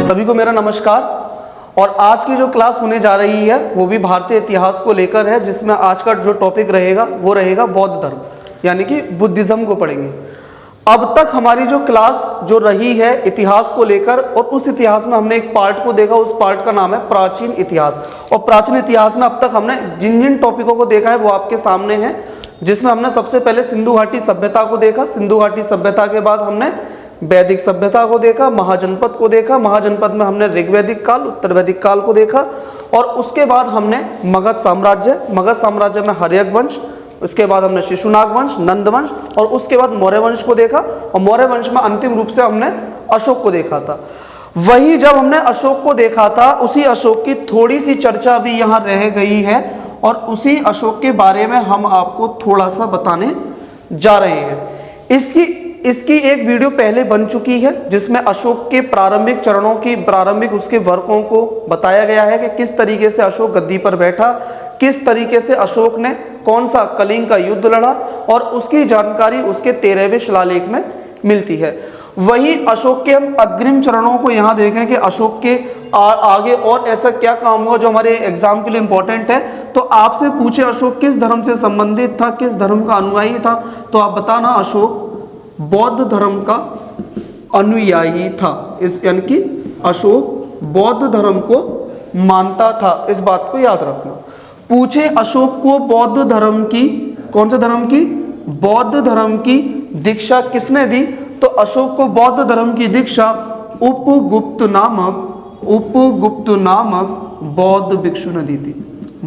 सभी को मेरा नमस्कार। और आज की जो क्लास होने जा रही है वो भी भारतीय इतिहास को लेकर है, जिसमें आज का जो टॉपिक रहेगा वो रहेगा बौद्ध धर्म, यानी कि बुद्धिज्म को पढ़ेंगे। अब तक हमारी जो क्लास जो रही है इतिहास को लेकर, और उस इतिहास में हमने एक पार्ट को देखा, उस पार्ट का नाम है प्राचीन इतिहास। और प्राचीन इतिहास में अब तक हमने जिन जिन टॉपिकों को देखा है वो आपके सामने है, जिसमें हमने सबसे पहले सिंधु घाटी सभ्यता को देखा। सिंधु घाटी सभ्यता के बाद हमने वैदिक सभ्यता को देखा, महाजनपद को देखा, महाजनपद में हमने ऋग्वैदिक काल, उत्तर वैदिक काल को देखा, और उसके बाद हमने मगध साम्राज्य में हर्यक वंश, उसके बाद हमने शिशुनाग वंश, नंद वंश, और उसके बाद मौर्य वंश को देखा। और मौर्य वंश में अंतिम रूप से हमने अशोक को देखा था। वही जब हमने अशोक को देखा था, उसी अशोक की थोड़ी सी चर्चा भी यहाँ रह गई है, और उसी अशोक के बारे में हम आपको थोड़ा सा बताने जा रहे हैं। इसकी एक वीडियो पहले बन चुकी है, जिसमें अशोक के प्रारंभिक चरणों की उसके वर्कों को बताया गया है कि किस तरीके से अशोक गद्दी पर बैठा, किस तरीके से अशोक ने कौन सा कलिंग का युद्ध लड़ा, और उसकी जानकारी उसके 13वें शिलालेख में मिलती है। वही अशोक के हम अग्रिम चरणों को यहाँ देखें कि अशोक के आगे और ऐसा क्या काम हुआ जो हमारे एग्जाम के लिए इंपॉर्टेंट है। तो आपसे पूछे अशोक किस धर्म से संबंधित था, किस धर्म का अनुयायी था, तो आप बताना अशोक बौद्ध धर्म का अनुयायी था। यानी कि अशोक बौद्ध धर्म को मानता था, इस बात को याद रखना। पूछे अशोक को बौद्ध धर्म की, कौन से धर्म की, बौद्ध धर्म की दीक्षा किसने दी, तो अशोक को बौद्ध धर्म की दीक्षा उपगुप्त नामक बौद्ध भिक्षु ने दी थी।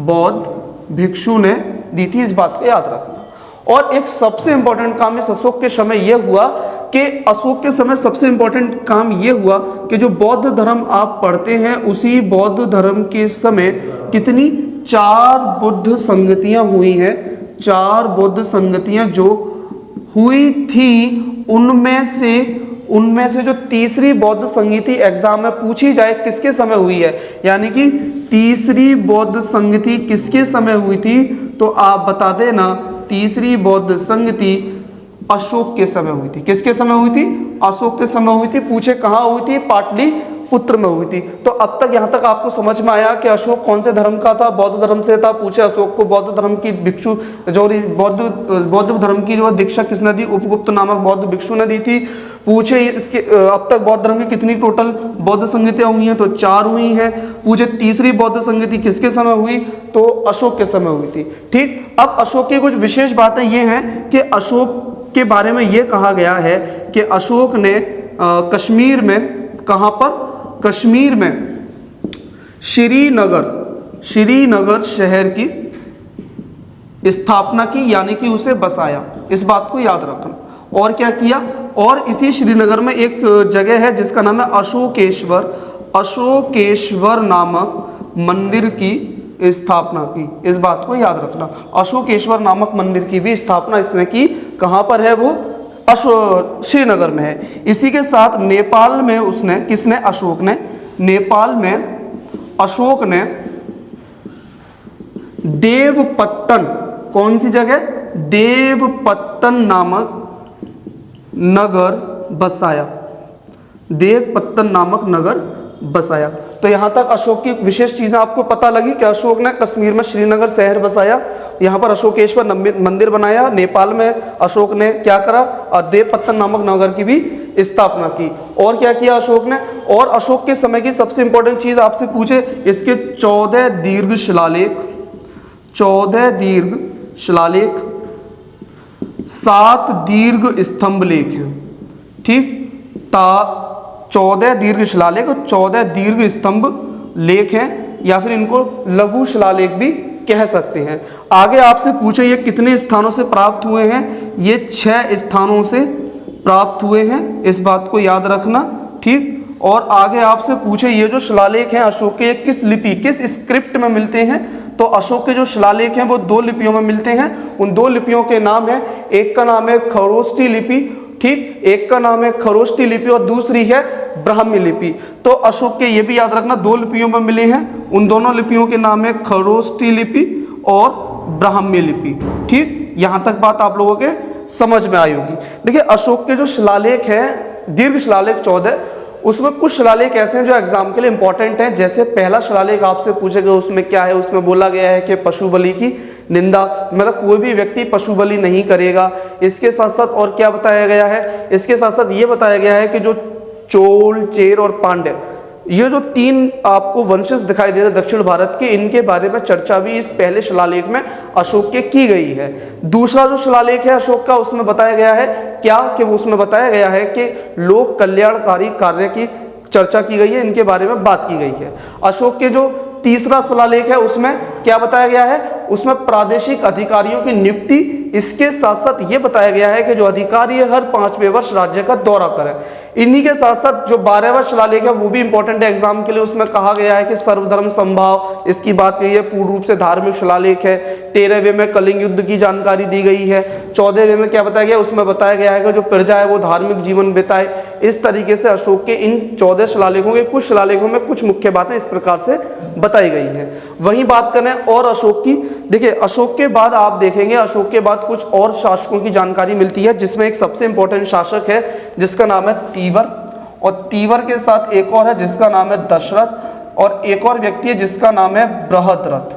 बौद्ध भिक्षु ने दी थी, इस बात को याद रखना। और एक सबसे इंपॉर्टेंट काम इस अशोक के समय यह हुआ कि अशोक के समय सबसे इंपॉर्टेंट काम यह हुआ कि जो बौद्ध धर्म आप पढ़ते हैं, उसी बौद्ध धर्म के समय कितनी 4 बुद्ध संगतियां हुई हैं। 4 बुद्ध संगतियां जो हुई थी, उनमें से जो तीसरी बौद्ध संगति एग्जाम में पूछी जाए किसके समय हुई है, यानी कि तीसरी बौद्ध संगति किसके समय हुई थी, तो आप बता देना तीसरी बौद्ध संगति अशोक के समय हुई थी। किसके समय हुई थी, अशोक के समय हुई थी। पूछे कहाँ हुई थी, पाटलिपुत्र में हुई थी। तो अब तक यहाँ तक आपको समझ में आया कि अशोक कौन से धर्म का था, बौद्ध धर्म से था। पूछे अशोक को बौद्ध धर्म की भिक्षु जो बौद्ध धर्म की जो दीक्षा किसने दी, उपगुप्त नामक बौद्ध भिक्षु ने दी थी। पूछे इसके अब तक बौद्ध धर्म की कितनी टोटल बौद्ध संगतियां हुई हैं, तो 4 हुई हैं। पूछे तीसरी बौद्ध संगति किसके समय हुई, तो अशोक के समय हुई थी। ठीक, अब अशोक की कुछ विशेष बातें ये हैं कि अशोक के बारे में ये कहा गया है कि अशोक ने कश्मीर में, कहाँ पर, कश्मीर में श्रीनगर शहर की स्थापना की, यानी कि उसे बसाया। इस बात को याद रखना। और क्या किया, और इसी श्रीनगर में एक जगह है जिसका नाम है अशोकेश्वर नामक मंदिर की स्थापना की। इस बात को याद रखना। अशोकेश्वर नामक मंदिर की भी स्थापना इसने की। कहाँ पर है वो, श्रीनगर में है। इसी के साथ नेपाल में नेपाल में अशोक ने देवपत्तन, कौन सी जगह, देवपत्तन नामक नगर बसाया। देवपत्तन नामक नगर बसाया। तो यहाँ तक अशोक की कुछ चीजें आपको पता लगी कि अशोक ने कश्मीर में श्रीनगर शहर बसाया, यहाँ पर अशोकेश्वर मंदिर बनाया, नेपाल में अशोक ने क्या करा, देवपत्तन नामक नगर की भी स्थापना की। और क्या किया अशोक ने, और अशोक के समय की सबसे इंपॉर्टेंट चीज आपसे पूछे, इसके 14 दीर्घ शिलालेख, 7 दीर्घ स्तंभ लेख हैं। ठीक, 14 दीर्घ शिलालेख और 14 दीर्घ स्तंभ लेख हैं, या फिर इनको लघु शिलालेख भी कह सकते हैं। आगे आपसे पूछे ये कितने स्थानों से प्राप्त हुए हैं, ये 6 स्थानों से प्राप्त हुए हैं, इस बात को याद रखना। ठीक, और आगे आपसे पूछे ये जो शिलालेख हैं अशोक के, किस लिपि, किस स्क्रिप्ट में मिलते हैं, तो अशोक के जो शिलालेख हैं वो 2 लिपियों में मिलते हैं। उन 2 लिपियों के नाम है, एक का नाम है खरोष्ठी लिपि, ठीक, एक का नाम है खरोष्ठी लिपि और दूसरी है ब्राह्मी लिपि। तो अशोक के ये भी याद रखना 2 लिपियों में मिले हैं, उन दोनों लिपियों के नाम है खरोष्ठी लिपि और ब्राह्मी लिपि। ठीक, यहां तक बात आप लोगों के समझ में आई होगी। देखिए अशोक के जो शिलालेख हैं दीर्घ शिलालेख 14, उसमें कुछ शिलालेख ऐसे हैं जो एग्जाम के लिए इंपॉर्टेंट हैं। जैसे पहला शिलालेख आपसे पूछे गए उसमें क्या है, उसमें बोला गया है कि पशु बलि की निंदा, मतलब कोई भी व्यक्ति पशु बलि नहीं करेगा। इसके साथ साथ और क्या बताया गया है, इसके साथ साथ ये बताया गया है कि जो चोल, चेर और पांड्य, ये जो 3 आपको वंशज दिखाई दे रहे दक्षिण भारत के, इनके बारे में चर्चा भी इस पहले शिलालेख में अशोक के की गई है। दूसरा जो शिलालेख है अशोक का, उसमें बताया गया है क्या, कि उसमें बताया गया है कि लोक कल्याणकारी कार्य की चर्चा की गई है, इनके बारे में बात की गई है। अशोक के जो तीसरा शिलालेख है उसमें क्या बताया गया है, उसमें प्रादेशिक अधिकारियों की नियुक्ति, इसके साथ साथ ये बताया गया है कि जो अधिकारी है हर 5वें वर्ष राज्य का दौरा करें। इन्हीं के साथ साथ जो 12वां शिलालेख है वो भी इंपॉर्टेंट है एग्जाम के लिए। उसमें कहा गया है कि सर्वधर्म संभाव, इसकी बात कही है, पूर्ण रूप से धार्मिक शिलालेख है। 13वें में कलिंग युद्ध की जानकारी दी गई है। 14वें में क्या बताया गया, उसमें बताया गया है कि जो प्रजा है वो धार्मिक जीवन बिताए। इस तरीके से अशोक के इन 14 शिलालेखों के कुछ शिलालेखों में कुछ मुख्य बातें इस प्रकार से बताई गई हैं। वहीं बात करें और अशोक की, देखिए अशोक के बाद आप देखेंगे, अशोक के बाद कुछ और शासकों की जानकारी मिलती है, जिसमें एक सबसे इंपॉर्टेंट शासक है जिसका नाम है तीवर, और तीवर के साथ एक और है जिसका नाम है दशरथ, और एक और व्यक्ति है जिसका नाम है बृहद्रथ।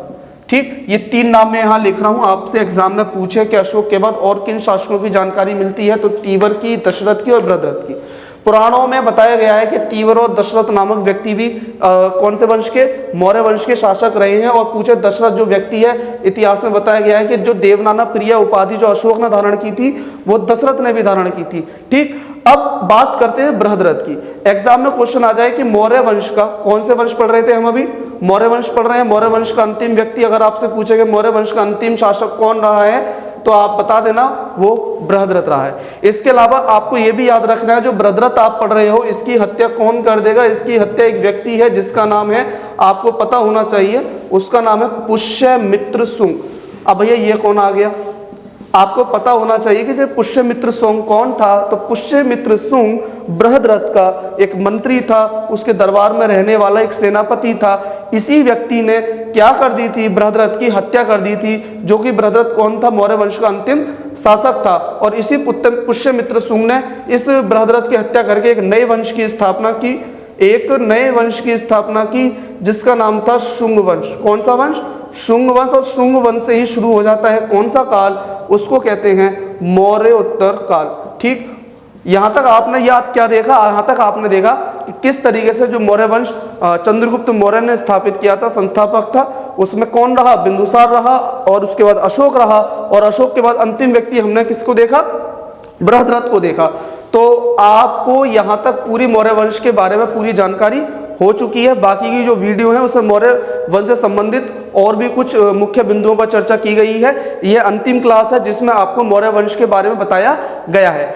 ठीक, ये 3 नाम मैं यहाँ लिख रहा हूँ, आपसे एग्जाम में पूछे कि अशोक के बाद और किन शासकों की जानकारी मिलती है, तो तीवर की, दशरथ की और बृहद्रथ की। पुराणों में बताया गया है कि तीवर और दशरथ नामक व्यक्ति भी कौन से वंश के, मौर्य वंश के शासक रहे हैं। और पूछे दशरथ जो व्यक्ति है, इतिहास में बताया गया है कि जो देवनाना प्रिय उपाधि जो अशोक ने धारण की थी वो दशरथ ने भी धारण की थी। ठीक, अब बात करते हैं बृहद्रथ की। एग्जाम में क्वेश्चन आ जाए कि मौर्य वंश का, कौन से वंश पढ़ रहे थे हम अभी, मौर्य वंश पढ़ रहे हैं। मौर्य वंश का अंतिम व्यक्ति अगर आपसे पूछेगा मौर्य वंश का अंतिम शासक कौन रहा है, तो आप बता देना वो बृहद्रथ रहा है। इसके अलावा आपको ये भी याद रखना है जो बृहद्रथ आप पढ़ रहे हो इसकी हत्या कौन कर देगा, इसकी हत्या एक व्यक्ति है जिसका नाम है, आपको पता होना चाहिए, उसका नाम है पुष्यमित्र शुंग। अब भैया ये कौन आ गया, आपको पता होना चाहिए कि जो पुष्यमित्र शुंग कौन था, तो पुष्यमित्र शुंग बृहद्रथ का एक मंत्री था, उसके दरबार में रहने वाला एक सेनापति था। इसी व्यक्ति ने क्या कर दी थी, बृहद्रथ की हत्या कर दी थी, जो कि बृहद्रथ कौन था, मौर्य वंश का अंतिम शासक था। और इसी पुष्यमित्र शुंग ने इस बृहद्रथ की हत्या करके एक नए वंश की स्थापना की, एक नए वंश की स्थापना की जिसका नाम था शुंग वंश। कौन सा वंश, शुंग वंश। और शुंग वंश से ही शुरू हो जाता है कौन सा काल, उसको कहते हैं मौर्य उत्तर काल। ठीक, यहाँ तक आपने याद क्या देखा, यहाँ तक आपने देखा कि किस तरीके से जो मौर्य वंश चंद्रगुप्त मौर्य ने स्थापित किया था, संस्थापक था, उसमें कौन रहा, बिंदुसार रहा, और उसके बाद अशोक रहा, और अशोक के बाद अंतिम व्यक्ति हमने किसको देखा, बृहद्रथ को देखा। तो आपको यहाँ तक पूरी मौर्य वंश के बारे में पूरी जानकारी हो चुकी है। बाकी की जो वीडियो है उसमें मौर्य वंश से संबंधित और भी कुछ मुख्य बिंदुओं पर चर्चा की गई है। यह अंतिम क्लास है जिसमें आपको मौर्य वंश के बारे में बताया गया है।